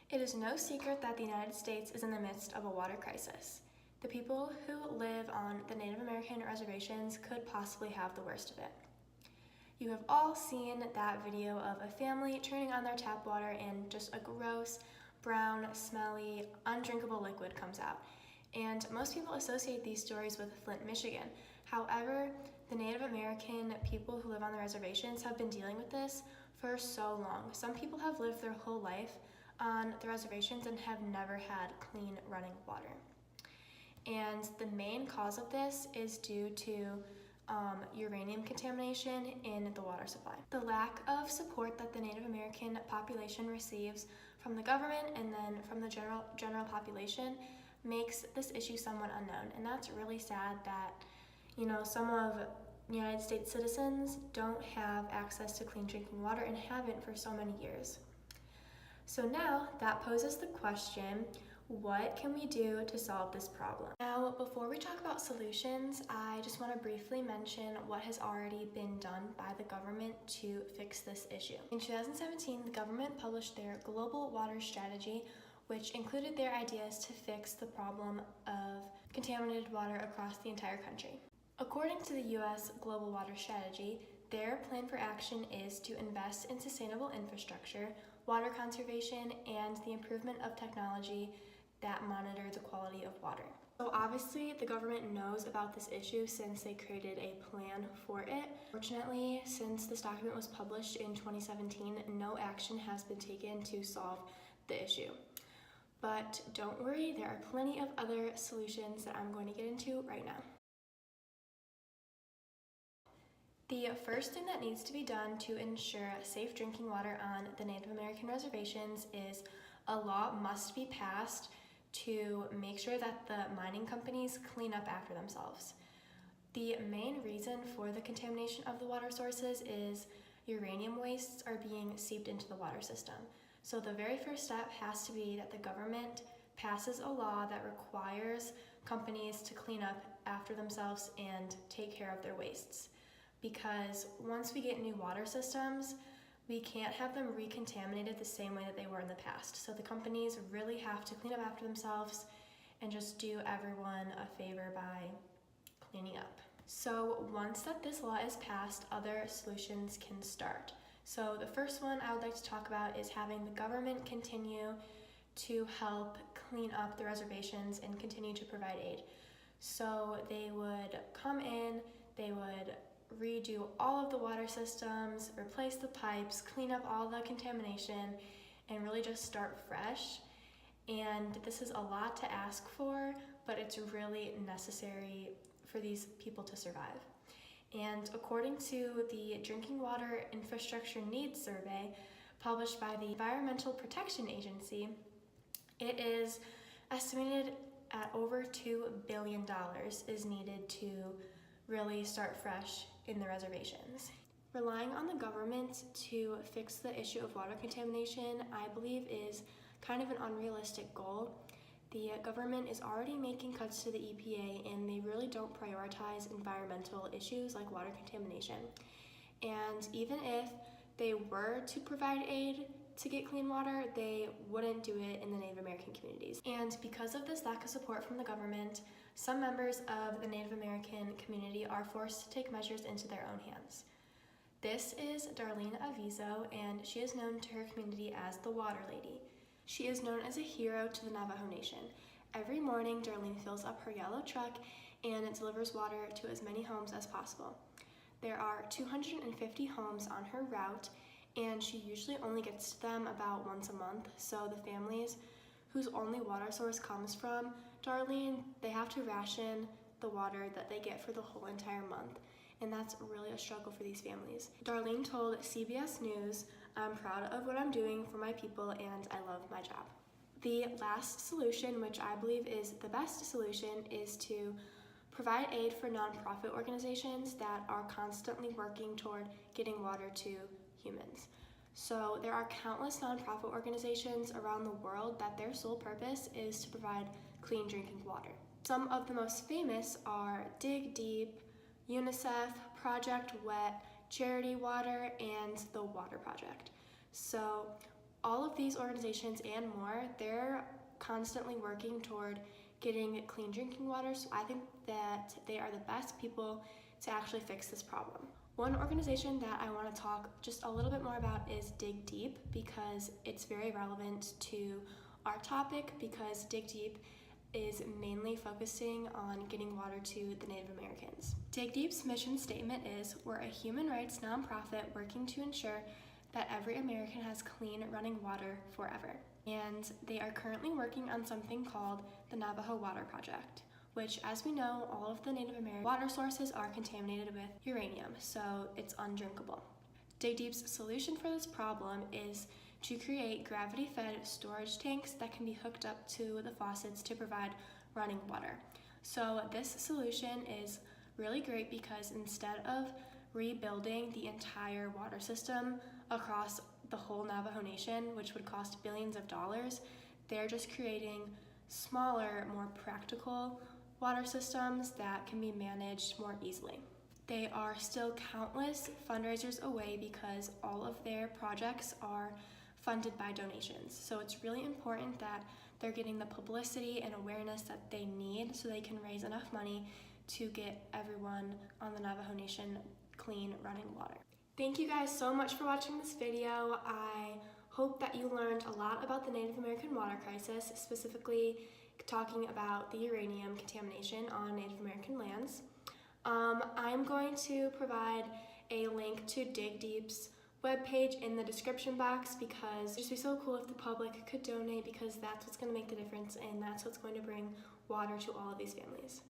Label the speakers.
Speaker 1: It is no secret that the United States is in the midst of a water crisis. The people who live on the Native American reservations could possibly have the worst of it. You have all seen that video of a family turning on their tap water and just a gross, brown, smelly, undrinkable liquid comes out. And most people associate these stories with Flint, Michigan. However, the Native American people who live on the reservations have been dealing with this for so long. Some people have lived their whole life on the reservations and have never had clean running water. And the main cause of this is due to uranium contamination in the water supply. The lack of support that the Native American population receives from the government and then from the general population makes this issue somewhat unknown. And that's really sad that, some of United States citizens don't have access to clean drinking water and haven't for so many years. So now that poses the question, what can we do to solve this problem? Now, before we talk about solutions, I just want to briefly mention what has already been done by the government to fix this issue. In 2017, the government published their Global Water Strategy, which included their ideas to fix the problem of contaminated water across the entire country. According to the U.S. Global Water Strategy, their plan for action is to invest in sustainable infrastructure, water conservation, and the improvement of technology that monitor the quality of water. So obviously the government knows about this issue since they created a plan for it. Fortunately, since this document was published in 2017, no action has been taken to solve the issue. But don't worry, there are plenty of other solutions that I'm going to get into right now. The first thing that needs to be done to ensure safe drinking water on the Native American reservations is a law must be passed to make sure that the mining companies clean up after themselves. The main reason for the contamination of the water sources is uranium wastes are being seeped into the water system. So the very first step has to be that the government passes a law that requires companies to clean up after themselves and take care of their wastes. Because once we get new water systems, we can't have them recontaminated the same way that they were in the past. So the companies really have to clean up after themselves and just do everyone a favor by cleaning up. So once that this law is passed, other solutions can start. So the first one I would like to talk about is having the government continue to help clean up the reservations and continue to provide aid. So they would come in, they would redo all of the water systems, replace the pipes, clean up all the contamination, and really just start fresh. And this is a lot to ask for, but it's really necessary for these people to survive. And according to the Drinking Water Infrastructure Needs Survey published by the Environmental Protection Agency, it is estimated at over $2 billion is needed to really start fresh in the reservations. Relying on the government to fix the issue of water contamination, I believe, is kind of an unrealistic goal. The government is already making cuts to the EPA and they really don't prioritize environmental issues like water contamination. And even if they were to provide aid to get clean water, they wouldn't do it in the Native American communities. And because of this lack of support from the government, some members of the Native American community are forced to take measures into their own hands. This is Darlene Avizo, and she is known to her community as the Water Lady. She is known as a hero to the Navajo Nation. Every morning, Darlene fills up her yellow truck and delivers water to as many homes as possible. There are 250 homes on her route, and she usually only gets to them about once a month, so the families whose only water source comes from Darlene, they have to ration the water that they get for the whole entire month, and that's really a struggle for these families. Darlene told CBS News, "I'm proud of what I'm doing for my people and I love my job." The last solution, which I believe is the best solution, is to provide aid for nonprofit organizations that are constantly working toward getting water to humans. So there are countless nonprofit organizations around the world that their sole purpose is to provide clean drinking water. Some of the most famous are Dig Deep, UNICEF, Project Wet, Charity Water, and the Water Project. So All of these organizations and more, they're constantly working toward getting clean drinking water, so I think that they are the best people to actually fix this problem. One organization that I want to talk just a little bit more about is Dig Deep, because it's very relevant to our topic, because Dig Deep is mainly focusing on getting water to the Native Americans. Dig Deep's mission statement is, "We're a human rights nonprofit working to ensure that every American has clean running water forever." And they are currently working on something called the Navajo Water Project, which, as we know, all of the Native American water sources are contaminated with uranium, so it's undrinkable. Dig Deep's solution for this problem is to create gravity-fed storage tanks that can be hooked up to the faucets to provide running water. So this solution is really great because instead of rebuilding the entire water system across the whole Navajo Nation, which would cost billions of dollars, they're just creating smaller, more practical water systems that can be managed more easily. They are still countless fundraisers away because all of their projects are funded by donations. So it's really important that they're getting the publicity and awareness that they need so they can raise enough money to get everyone on the Navajo Nation clean running water. Thank you guys so much for watching this video. I hope that you learned a lot about the Native American water crisis, specifically talking about the uranium contamination on Native American lands. I'm going to provide a link to Dig Deep's webpage in the description box because it'd just be so cool if the public could donate, because that's what's going to make the difference and that's what's going to bring water to all of these families.